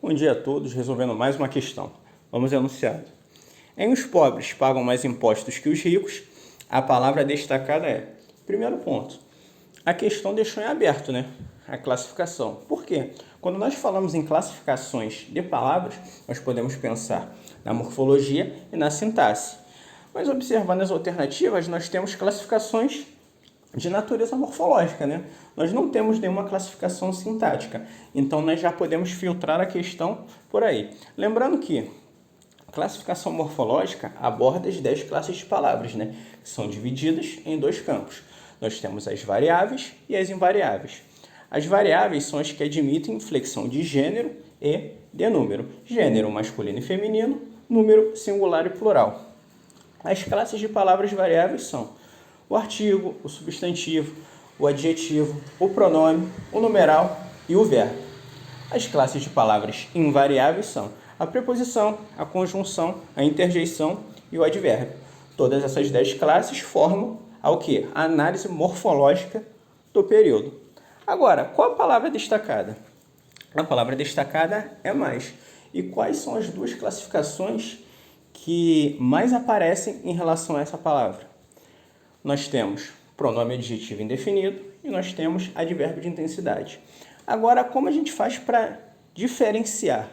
Bom dia a todos, resolvendo mais uma questão. Vamos ao enunciado. Em os pobres pagam mais impostos que os ricos, a palavra destacada é. Primeiro ponto, a questão deixou em aberto, né? A classificação. Por quê? Quando nós falamos em classificações de palavras, nós podemos pensar na morfologia e na sintaxe. Mas observando as alternativas, nós temos classificações de natureza morfológica, né? Nós não temos nenhuma classificação sintática, então nós já podemos filtrar a questão por aí. Lembrando que a classificação morfológica aborda as 10 classes de palavras, né? Que são divididas em dois campos. Nós temos as variáveis e as invariáveis. As variáveis são as que admitem inflexão de gênero e de número. Gênero masculino e feminino, número singular e plural. As classes de palavras variáveis são o artigo, o substantivo, o adjetivo, o pronome, o numeral e o verbo. As classes de palavras invariáveis são a preposição, a conjunção, a interjeição e o advérbio. Todas essas 10 classes formam o quê? A análise morfológica do período. Agora, qual a palavra destacada? A palavra destacada é mais. E quais são as duas classificações que mais aparecem em relação a essa palavra? Nós temos pronome adjetivo indefinido e nós temos advérbio de intensidade. Agora, como a gente faz para diferenciar?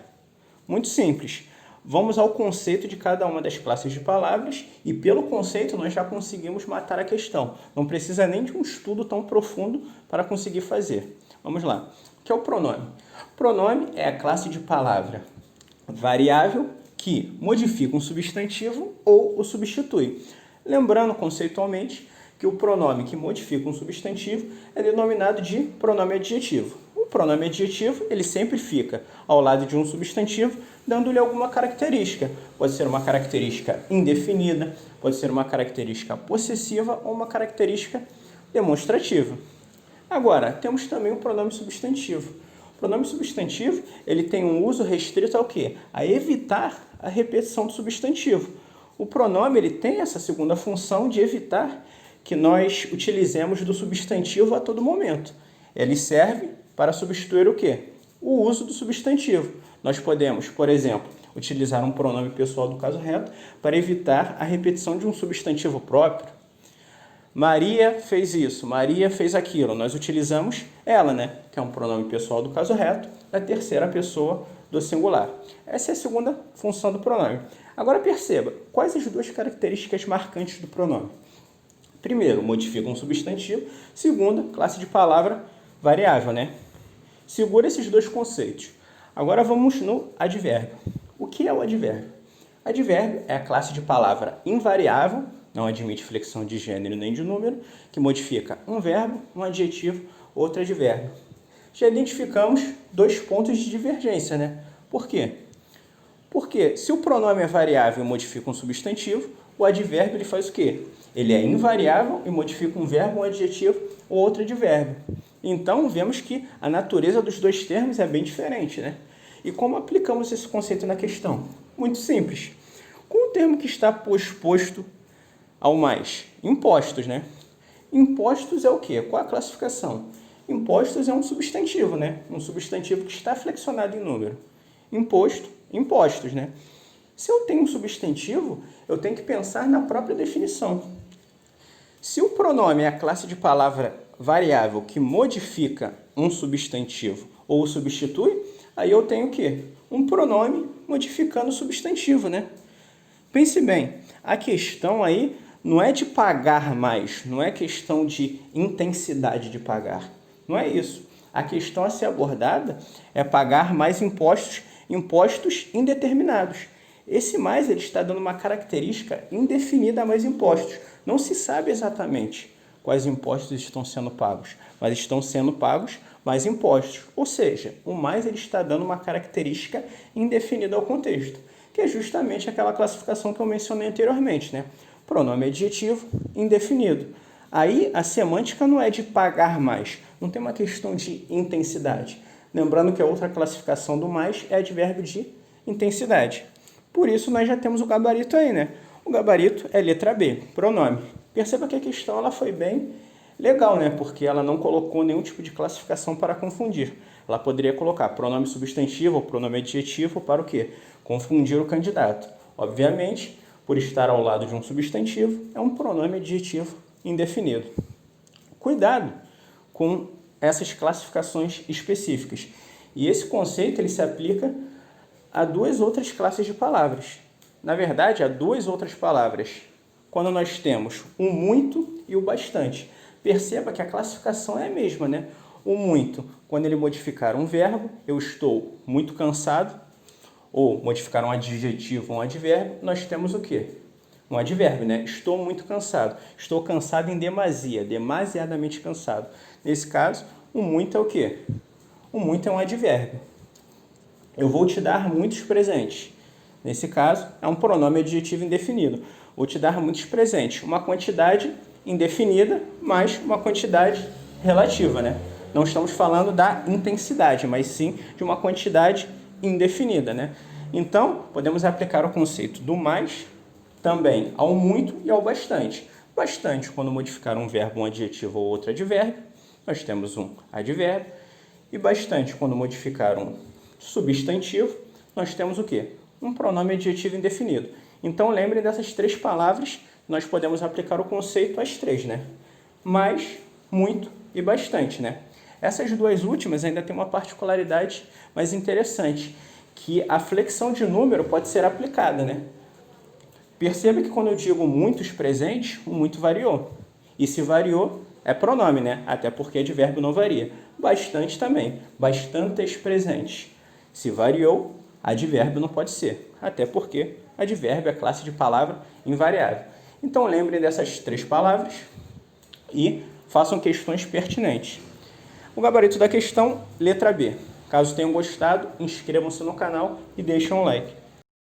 Muito simples. Vamos ao conceito de cada uma das classes de palavras e, pelo conceito, nós já conseguimos matar a questão. Não precisa nem de um estudo tão profundo para conseguir fazer. Vamos lá. O que é o pronome? Pronome é a classe de palavra variável que modifica um substantivo ou o substitui. Lembrando conceitualmente que o pronome que modifica um substantivo é denominado de pronome adjetivo. O pronome adjetivo ele sempre fica ao lado de um substantivo, dando-lhe alguma característica. Pode ser uma característica indefinida, pode ser uma característica possessiva ou uma característica demonstrativa. Agora, temos também o pronome substantivo. O pronome substantivo ele tem um uso restrito ao quê? A evitar a repetição do substantivo. O pronome ele tem essa segunda função de evitar que nós utilizemos do substantivo a todo momento. Ele serve para substituir o quê? O uso do substantivo. Nós podemos, por exemplo, utilizar um pronome pessoal do caso reto para evitar a repetição de um substantivo próprio. Maria fez isso, Maria fez aquilo. Nós utilizamos ela, né? Que é um pronome pessoal do caso reto, da terceira pessoa do singular. Essa é a segunda função do pronome. Agora perceba, quais as duas características marcantes do pronome? Primeiro, modifica um substantivo. Segunda, classe de palavra variável, né? Segura esses dois conceitos. Agora vamos no advérbio. O que é o advérbio? Advérbio é a classe de palavra invariável, não admite flexão de gênero nem de número, que modifica um verbo, um adjetivo, outro advérbio. Já identificamos dois pontos de divergência, né? Por quê? Porque se o pronome é variável e modifica um substantivo, o advérbio ele faz o quê? Ele é invariável e modifica um verbo, um adjetivo ou outro advérbio. Então, vemos que a natureza dos dois termos é bem diferente, né? E como aplicamos esse conceito na questão? Muito simples. Com o termo que está posposto ao mais? Impostos, né? Impostos é o quê? Qual a classificação? Impostos é um substantivo, né? Um substantivo que está flexionado em número. Imposto, impostos, né? Se eu tenho um substantivo, eu tenho que pensar na própria definição. Se o pronome é a classe de palavra variável que modifica um substantivo ou o substitui, aí eu tenho o quê? Um pronome modificando o substantivo, né? Pense bem, a questão aí não é de pagar mais, não é questão de intensidade de pagar. Não é isso. A questão a ser abordada é pagar mais impostos, impostos indeterminados. Esse mais ele está dando uma característica indefinida a mais impostos. Não se sabe exatamente quais impostos estão sendo pagos, mas estão sendo pagos mais impostos. Ou seja, o mais ele está dando uma característica indefinida ao contexto, que é justamente aquela classificação que eu mencionei anteriormente, né? Pronome adjetivo indefinido. Aí a semântica não é de pagar mais, não tem uma questão de intensidade. Lembrando que a outra classificação do mais é advérbio de intensidade. Por isso nós já temos o gabarito aí, né? O gabarito é letra B, pronome. Perceba que a questão ela foi bem legal, né? Porque ela não colocou nenhum tipo de classificação para confundir. Ela poderia colocar pronome substantivo ou pronome adjetivo para o quê? Confundir o candidato. Obviamente, por estar ao lado de um substantivo, é um pronome adjetivo indefinido. Cuidado com essas classificações específicas. E esse conceito ele se aplica a duas outras classes de palavras. Na verdade, há duas outras palavras. Quando nós temos o muito e o bastante. Perceba que a classificação é a mesma, né? O muito, quando ele modificar um verbo, eu estou muito cansado, ou modificar um adjetivo ou um advérbio, nós temos o quê? Um advérbio, né? Estou muito cansado. Estou cansado em demasia, demasiadamente cansado. Nesse caso, o muito é o quê? O muito é um advérbio. Eu vou te dar muitos presentes. Nesse caso, é um pronome adjetivo indefinido. Vou te dar muitos presentes. Uma quantidade indefinida mais uma quantidade relativa, né? Não estamos falando da intensidade, mas sim de uma quantidade indefinida, né? Então, podemos aplicar o conceito do mais também ao muito e ao bastante. Bastante, quando modificar um verbo, um adjetivo ou outro advérbio, nós temos um advérbio. E bastante, quando modificar um substantivo, nós temos o quê? Um pronome adjetivo indefinido. Então, lembrem dessas três palavras, nós podemos aplicar o conceito às três, né? Mais, muito e bastante, né? Essas duas últimas ainda têm uma particularidade mais interessante, que a flexão de número pode ser aplicada, né? Perceba que quando eu digo muitos presentes, o muito variou. E se variou, é pronome, né? Até porque advérbio não varia. Bastante também. Bastantes presentes. Se variou, advérbio não pode ser. Até porque advérbio é classe de palavra invariável. Então lembrem dessas três palavras e façam questões pertinentes. O gabarito da questão, letra B. Caso tenham gostado, inscrevam-se no canal e deixem um like.